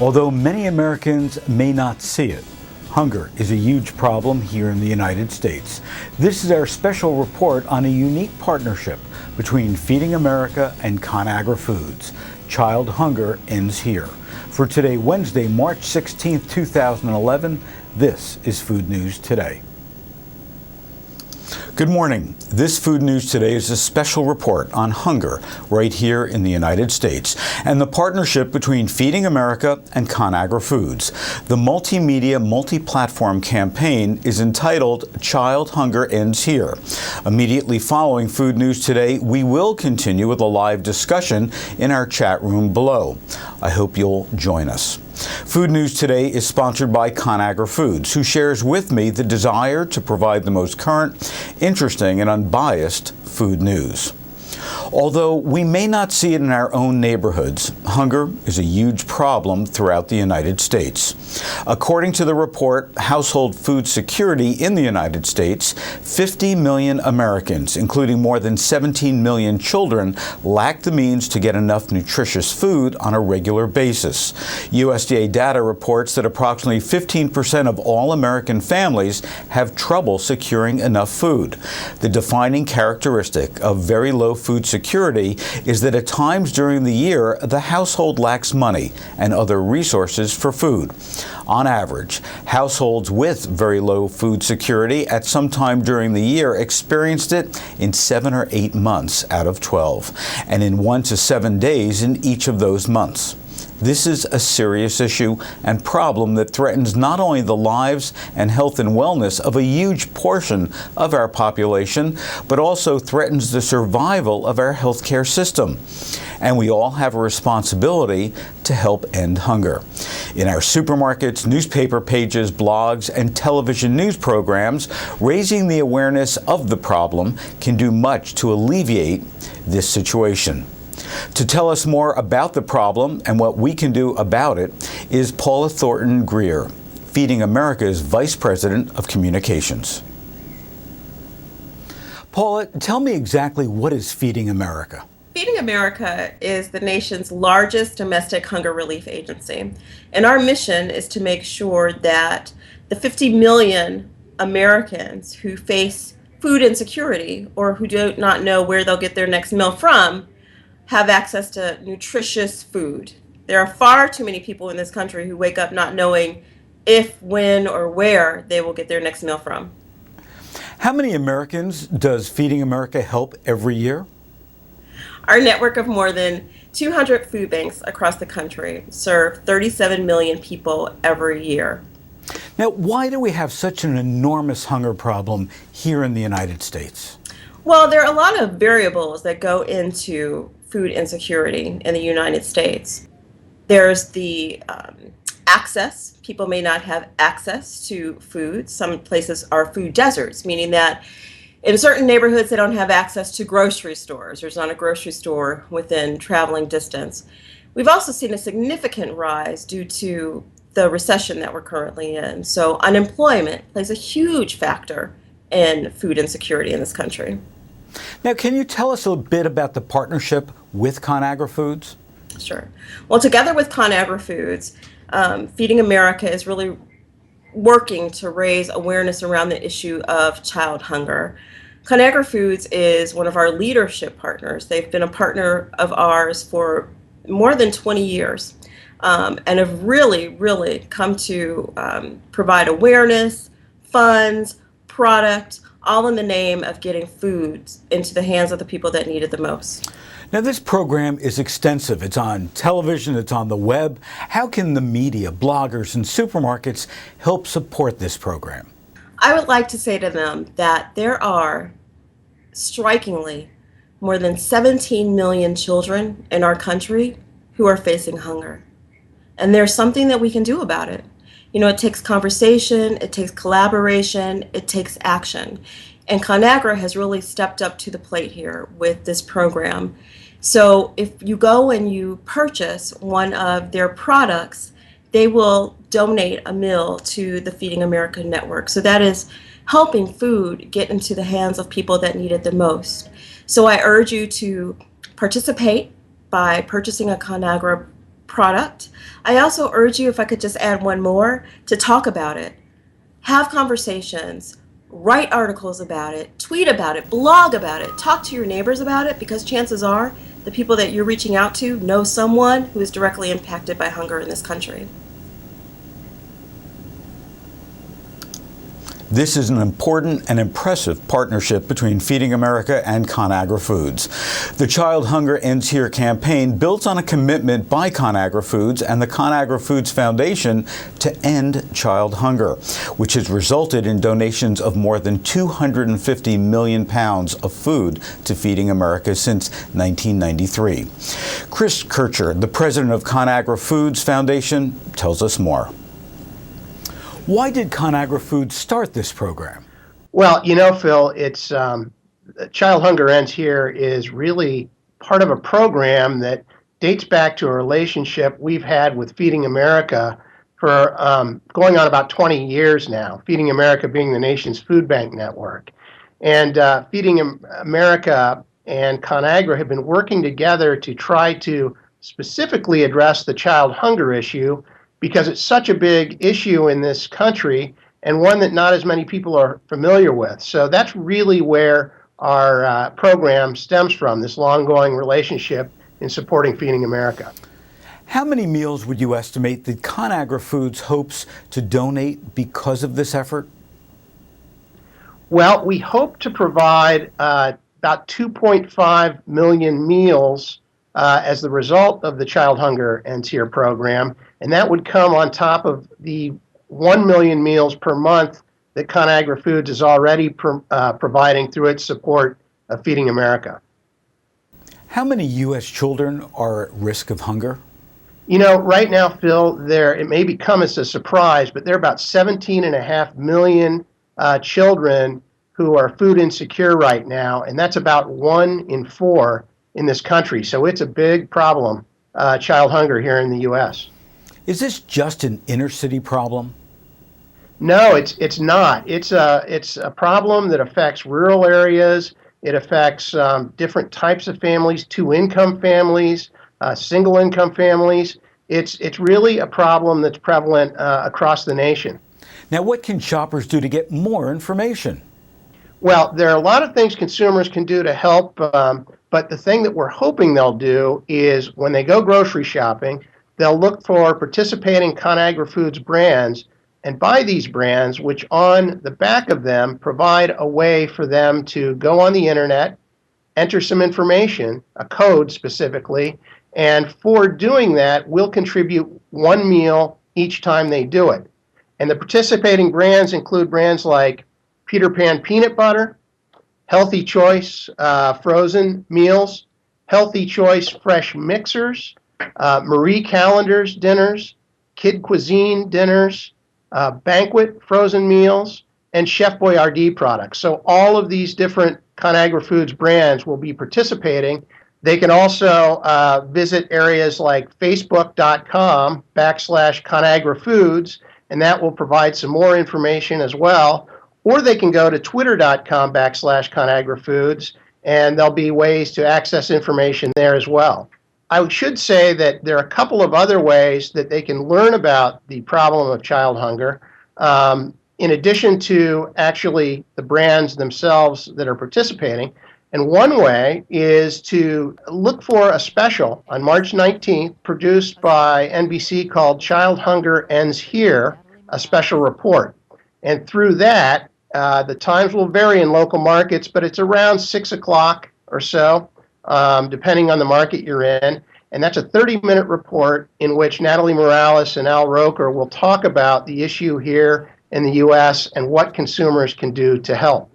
Although many Americans may not see it, hunger is a huge problem here in the United States. This is our special report on a unique partnership between Feeding America and ConAgra Foods. Child hunger ends here. For today, Wednesday, March 16, 2011, this is Food News Today. Good morning. This Food News Today is a special report on hunger right here in the United States and the partnership between Feeding America and ConAgra Foods. The multimedia, multi-platform campaign is entitled Child Hunger Ends Here. Immediately following Food News Today, we will continue with a live discussion in our chat room below. I hope you'll join us. Food News Today is sponsored by ConAgra Foods, who shares with me the desire to provide the most current, interesting, and unbiased food news. Although we may not see it in our own neighborhoods, hunger is a huge problem throughout the United States. According to the report, Household Food Security in the United States, 50 million Americans, including more than 17 million children, lack the means to get enough nutritious food on a regular basis. USDA data reports that approximately 15% of all American families have trouble securing enough food. The defining characteristic of very low food security is that at times during the year, the household lacks money and other resources for food. On average, households with very low food security at some time during the year experienced it in 7 or 8 months out of 12, and in 1 to 7 days in each of those months. This is a serious issue and problem that threatens not only the lives and health and wellness of a huge portion of our population, but also threatens the survival of our healthcare system. And we all have a responsibility to help end hunger. In our supermarkets, newspaper pages, blogs, and television news programs, raising the awareness of the problem can do much to alleviate this situation. To tell us more about the problem and what we can do about it is Paula Thornton Greer, Feeding America's Vice President of Communications. Paula, tell me exactly what is Feeding America? Feeding America is the nation's largest domestic hunger relief agency, and our mission is to make sure that the 50 million Americans who face food insecurity or who do not know where they'll get their next meal from have access to nutritious food. There are far too many people in this country who wake up not knowing if, when, or where they will get their next meal from. How many Americans does Feeding America help every year? Our network of more than 200 food banks across the country serve 37 million people every year. Now, why do we have such an enormous hunger problem here in the United States? Well, there are a lot of variables that go into food insecurity in the United States. There's the access. People may not have access to food. Some places are food deserts, meaning that in certain neighborhoods they don't have access to grocery stores. There's not a grocery store within traveling distance. We've also seen a significant rise due to the recession that we're currently in. So unemployment plays a huge factor in food insecurity in this country. Now, can you tell us a bit about the partnership with ConAgra Foods? Sure. Well, together with ConAgra Foods, Feeding America is really working to raise awareness around the issue of child hunger. ConAgra Foods is one of our leadership partners. They've been a partner of ours for more than 20 years and have really come to provide awareness, funds, product, all in the name of getting food into the hands of the people that need it the most. Now, this program is extensive. It's on television, it's on the web. How can the media, bloggers, and supermarkets help support this program? I would like to say to them that there are, strikingly, more than 17 million children in our country who are facing hunger. And there's something that we can do about it. You know, it takes conversation, it takes collaboration, it takes action. And ConAgra has really stepped up to the plate here with this program. So if you go and you purchase one of their products, they will donate a meal to the Feeding America network. So that is helping food get into the hands of people that need it the most. So I urge you to participate by purchasing a ConAgra product. I also urge you, if I could just add one more, to talk about it. Have conversations, write articles about it, tweet about it, blog about it, talk to your neighbors about it, because chances are the people that you're reaching out to know someone who is directly impacted by hunger in this country. This is an important and impressive partnership between Feeding America and ConAgra Foods. The Child Hunger Ends Here campaign builds on a commitment by ConAgra Foods and the ConAgra Foods Foundation to end child hunger, which has resulted in donations of more than 250 million pounds of food to Feeding America since 1993. Chris Kircher, the president of ConAgra Foods Foundation, tells us more. Why did ConAgra Foods start this program? Well, Phil, it's Child Hunger Ends Here is really part of a program that dates back to a relationship we've had with Feeding America for going on about 20 years now, Feeding America being the nation's food bank network. And Feeding America and ConAgra have been working together to try to specifically address the child hunger issue, because it's such a big issue in this country and one that not as many people are familiar with. So that's really where our program stems from, this long-going relationship in supporting Feeding America. How many meals would you estimate that ConAgra Foods hopes to donate because of this effort? Well, we hope to provide about 2.5 million meals as the result of the Child Hunger Ends Here program, and that would come on top of the 1 million meals per month that ConAgra Foods is already providing through its support of Feeding America. How many U.S. children are at risk of hunger? Right now, Phil, it may become as a surprise, but there are about 17.5 million children who are food insecure right now, and that's about 1 in 4 in this country. So it's a big problem, child hunger here in the U.S. Is this just an inner city problem? No, it's not. It's a problem that affects rural areas. It affects different types of families, two-income families, single-income families. It's really a problem that's prevalent across the nation. Now, what can shoppers do to get more information? Well, there are a lot of things consumers can do to help, but the thing that we're hoping they'll do is when they go grocery shopping, they'll look for participating ConAgra Foods brands and buy these brands, which on the back of them provide a way for them to go on the internet, enter some information, a code specifically, and for doing that, we'll contribute 1 meal each time they do it. And the participating brands include brands like Peter Pan Peanut Butter, Healthy Choice Frozen Meals, Healthy Choice Fresh Mixers, Marie Callender's Dinners, Kid Cuisine Dinners, Banquet Frozen Meals, and Chef Boyardee products. So all of these different ConAgra Foods brands will be participating. They can also visit areas like facebook.com/ConAgra Foods, and that will provide some more information as well. Or they can go to twitter.com/ConAgra Foods, and there'll be ways to access information there as well. I should say that there are a couple of other ways that they can learn about the problem of child hunger, in addition to actually the brands themselves that are participating. And one way is to look for a special on March 19th produced by NBC called Child Hunger Ends Here, a special report. And through that, the times will vary in local markets, but it's around 6 o'clock or so, depending on the market you're in. And that's a 30-minute report in which Natalie Morales and Al Roker will talk about the issue here in the U.S. and what consumers can do to help.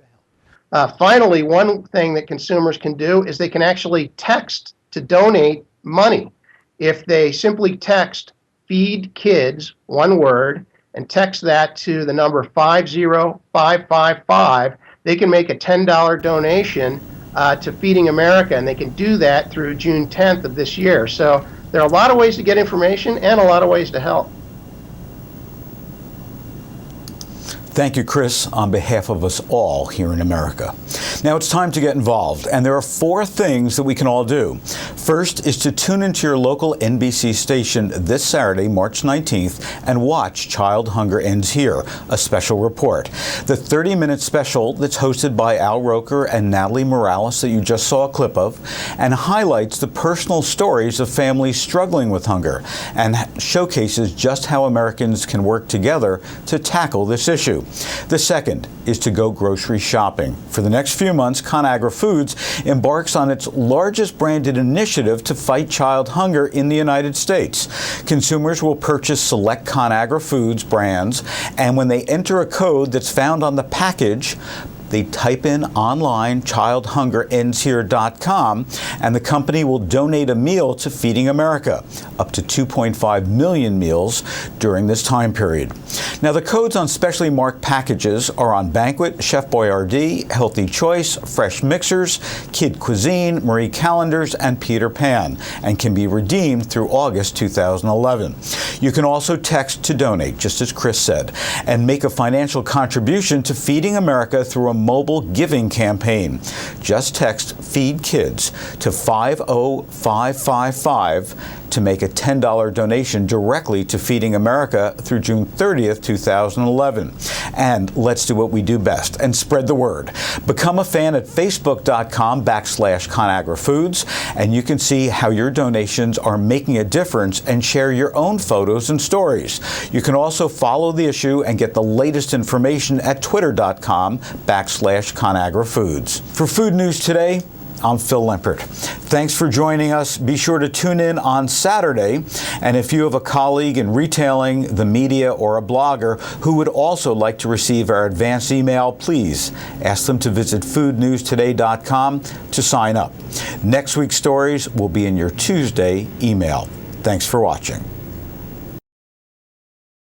Finally, one thing that consumers can do is they can actually text to donate money. If they simply text Feed Kids, one word, and text that to the number 50555, they can make a $10 donation to Feeding America, and they can do that through June 10th of this year. So there are a lot of ways to get information and a lot of ways to help. Thank you, Chris, on behalf of us all here in America. Now it's time to get involved, and there are 4 things that we can all do. First is to tune into your local NBC station this Saturday, March 19th, and watch Child Hunger Ends Here, a special report. The 30-minute special that's hosted by Al Roker and Natalie Morales that you just saw a clip of, and highlights the personal stories of families struggling with hunger, and showcases just how Americans can work together to tackle this issue. The second is to go grocery shopping. For the next few months, ConAgra Foods embarks on its largest branded initiative to fight child hunger in the United States. Consumers will purchase select ConAgra Foods brands, and when they enter a code that's found on the package, they type in online childhungerendshere.com, and the company will donate a meal to Feeding America, up to 2.5 million meals during this time period. Now, the codes on specially marked packages are on Banquet, Chef Boyardee, Healthy Choice, Fresh Mixers, Kid Cuisine, Marie Callender's, and Peter Pan, and can be redeemed through August 2011. You can also text to donate, just as Chris said, and make a financial contribution to Feeding America through a mobile giving campaign. Just text Feed Kids to 50555 to make a $10 donation directly to Feeding America through June 30th, 2011. And let's do what we do best and spread the word. Become a fan at facebook.com/ConAgra Foods, and you can see how your donations are making a difference and share your own photos and stories. You can also follow the issue and get the latest information at twitter.com/ConAgra Foods. For Food News Today, I'm Phil Lempert. Thanks for joining us. Be sure to tune in on Saturday. And if you have a colleague in retailing, the media, or a blogger who would also like to receive our advance email, please ask them to visit foodnewstoday.com to sign up. Next week's stories will be in your Tuesday email. Thanks for watching.